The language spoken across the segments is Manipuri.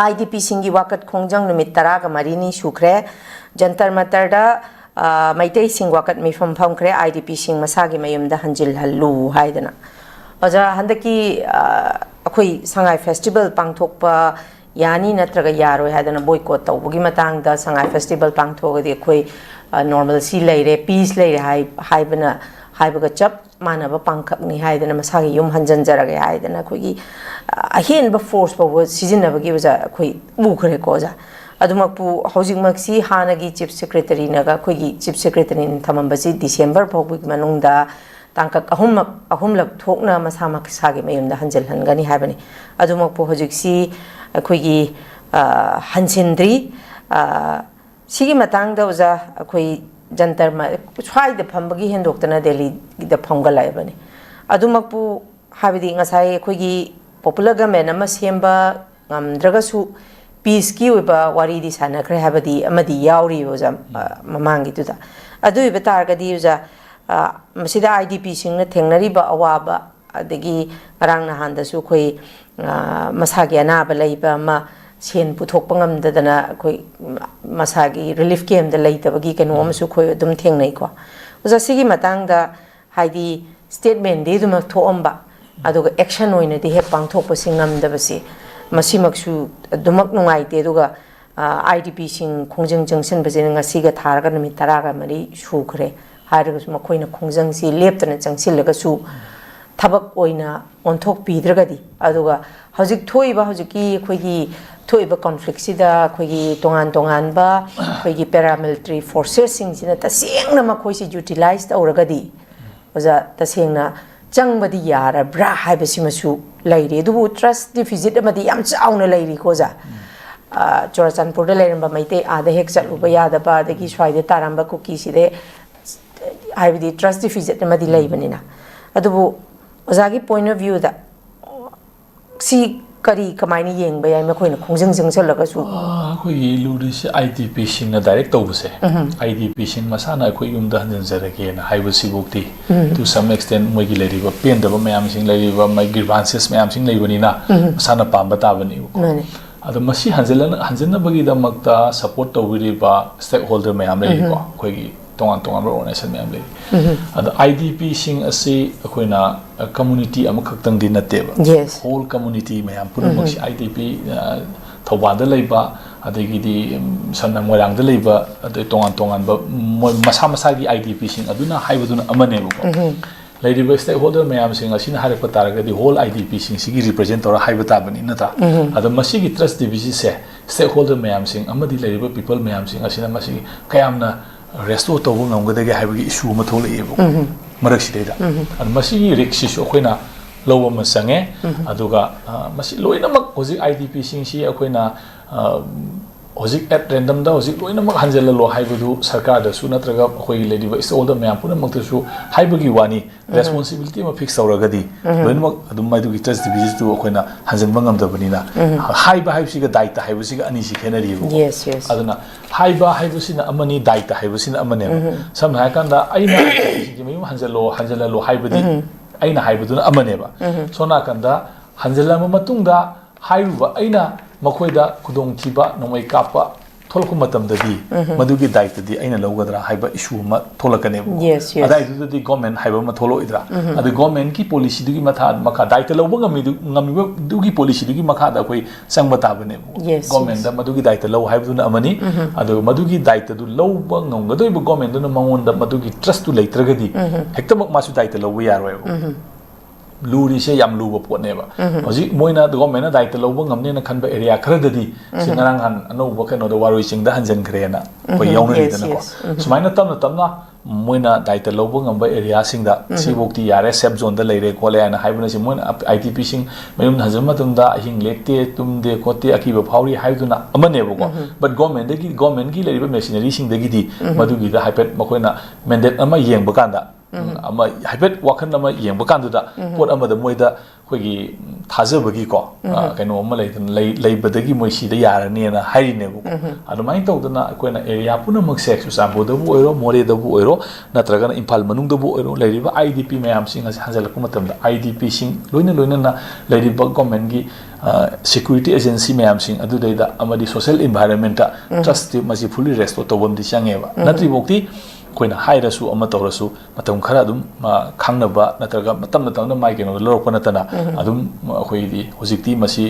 IDP singi wakat khongjang numit taraga marini sukre jantar matarda maitei sing wakat mifam famkre IDP sing masagi mayumda hanjil hallu haidana aja handaki akoi sangai festival pangthokpa yani natraga yaro haidana boycott tawbugi matangda sangai festival pangthogadi akoi normalcy leire peace leire haibana haibaga chap manaba pangkhakni haidana masagi yum hanjanjaraga haidana khogi ahen ba force ba sizinabagi baja khoi bukhre ko ja adumakpu hojikmaksi hanagi chief secretary naga khogi chief secretary thamambasi December phobik manungda tangkak ahumlak thokna masamak sagi mayumda hanjal hangani haibani adumakpu hojiksi khogi hansindri sigi matangda uja khoi jantar ma swai de phambagi hendokna Delhi da phangala bani adumakpu habidi ngasai khogi popular government ama semba ngamdragasu peace ki oiba wari di sana khre habadi amadi yauri uja mamangi tuda adu iba targadi uja masida IDP singna thengnari ba awaba adegi rang na handa su khoi masagi anaba leiba ma sen puthok pangam dadana khoi masagi relief camp da leitabagi kanu amsu khoi dum thengnai ko uja sigi matang da haidi statement de dum thoamba aduga action oina di he pangthok pasingam da basi masimaksu dumak nungai te duga IDP sing khongjang jangsin bajin ngasi ga tharaga numit taraga mari sukhre hairaga su makoina khongjang si leptana jangsilaga su thabak oina onthok pidragadi aduga hojik thoiba hojiki khoigi thoiba conflict sida khoigi tongan ba khoigi paramilitary forces sing sina tasengna makoi si utilize tauragadi oja tasengna changbadi yara bra haibasi masu laire dubu trust deficit amadi yam chauna lairi koja Chorachandpur da leiramba maite ada hek chatluba yadaba dagi swaide taramba kuki side haibadi trust deficit amadi leibanina adubu ozagi point of view da si kari kamaini yengba yai makoina khongjang jangchalaga su khoi lurisi IDP sing na direct tawbase IDP sing masana khoi yumda hanjanjarage na haibasi bokti to some extent moigi leriba pendaba mayam sing leriba my grievances mayam sing leibani na masana pamba tabani ado masi hanjana bagi da makta support tawiriba stakeholder mayam leiko khoi tongan organization mayam lei ado IDP sing asi khoina community amakhak di nateba whole community mayam punamak IDP thawada leiba adegi di sanna moirang da leiba ado tongan ba masa gi IDP sing aduna haibaduna amane ko leiriba stakeholder mayam sing asina harakpa taraga di whole IDP sing sigi represent tora haibata bani nata ado masigi trust division se stakeholder mayam sing amadi leiriba people mayam sing asina masigi kayamna restore tobu ngamgadagi haibagi issue ma tholaibo marak sideda ad masigi risk issue khoina lowa masange aduga masi loinamak hoji IDP sing si akoina hoji at random da hoji loinamak hanjala lo haibudu sarkar da su natraga khoi lediba is all the mayam puna makta su haibagi wani responsibility ma fix tawragadi loinamak adum mai du trust division tu akoina hanjan bangam da banina haiba haibsiga daita haibsiga ani si khenari yes aduna haiba haibusina amani daita haibusina amane sam haikanda aina ji mayum hanjala lo haibadi aina haibaduna amaneba sona kanda hanjalama matungda hairuba aina makoida kudong thiba nomai kapa tholku matamdadi madugi daitadi aina lawgadra haiba issue ma tholakane adai dudi government haiba ma tholo idra adu government ki policy dugi matha makha daita lawba ngami dugi policy dugi makha da koi sangba tabane government da madugi daita law haibaduna amani adu madugi daita du lawba ngamgadoi bu government duna mangonda madugi trust tu leitragadi hektamak masu daita lawba yaroi luri se yam luba potneba hoji moina the government na daita lawba ngamne na khanba area khradadi sinarang han anoba kano da waroi singda hanjan krena ko yauna ridana ko sumaina tamna moina daita lawba ngamba area singda sibokti yare sub zone da leire ko le ana haibuna si moina IDP sing mayum hanjama tumda hing lekte tumde kote akiba phawri haiduna amaneba ko but government gi leiriba machinery singda gi di madugi da haipet makoina mandate ama yengba kanda ama haibet wakan ama yengba kanduda pot amada moida khoi thajabagi ko kaino ama leibadagi moi sida yarani na hairine bu adumai tawdana akoina area puna mak sex sambo da bu oiro more da bu oiro natraga na impal manung da bu oiro leiriba idp mayam sing hanjalak matam da idp sing loina na leiriba government gi security agency mayam sing adu da amadi social environment trust masi fully restore tobam di changeba natri bokti koina hairasu ama tawrasu matam khara dum khangnaba natraga matam na tawna mai keno lorokpa natana adum khoi di hojikti masi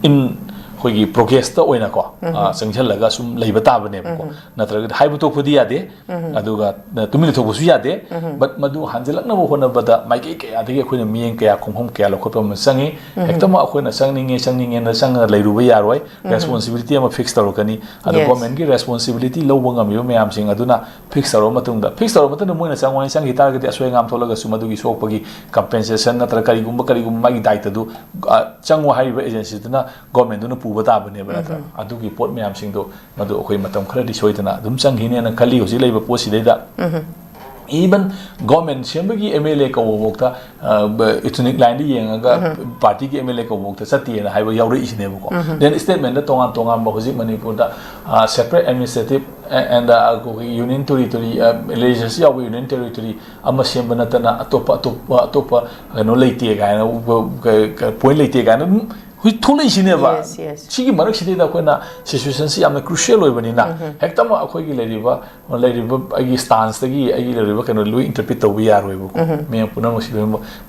in khoi progress ta oina ko sangchal laga sum leiba ta bane ko natraga haibu to khudi yade aduga tumili to busu yade but madu hanjalak na bo hona bada mai ke ke adege khoina miyeng kaya khomhom kaya lokotpa masangi ektama khoina sangninge na sang leiruba yaroi responsibility ama fix tarokani adu government gi responsibility lobo ngam yo mayam sing aduna fix taro matungda fix taro matana moina sangwai sangi target asoi ngam tholaga sumadu gi sokpagi compensation natra kari gumba magi daita du changwa haiba agency duna government duna puba ta bane bana adugi pot mayam sing do madu khoi matam khara di soidana dum changhine na khali hosi leiba posi deida even government sembagi MLA ko wokta ethnic line di yenga party ki MLA ko wokta sati na haiba yauri isne ko then statement da tongan ba hosi manipur da separate administrative and union territory legislature yawi union territory ama sembana tana atopa no leite ga na point leite ga na hui thulai sine ba chigi marak side da koina situation si amna crucial oi bani na hektama akhoi gi leriba agi stance tagi agi leriba kano lui interpret to we are oi bu me puna mo sibe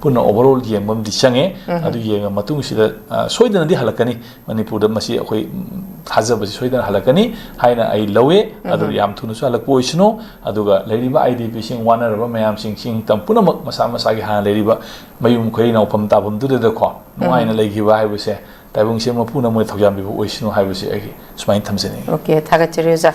puna overall yengmam di change adu yenga matung sida soidana di halakani manipur da masi akhoi thajaba soidana halakani haina ai lawe adu yam thunu su halak poisno aduga leriba idp sing waner ba mayam sing tam puna masa gi ha leriba mayum khoi na upam ta bum du de ko no aina legi ba hai bu se taibung se ma puna mo thogyam bi bu oisno hai bu se agi smain thamsene okay thaga chireza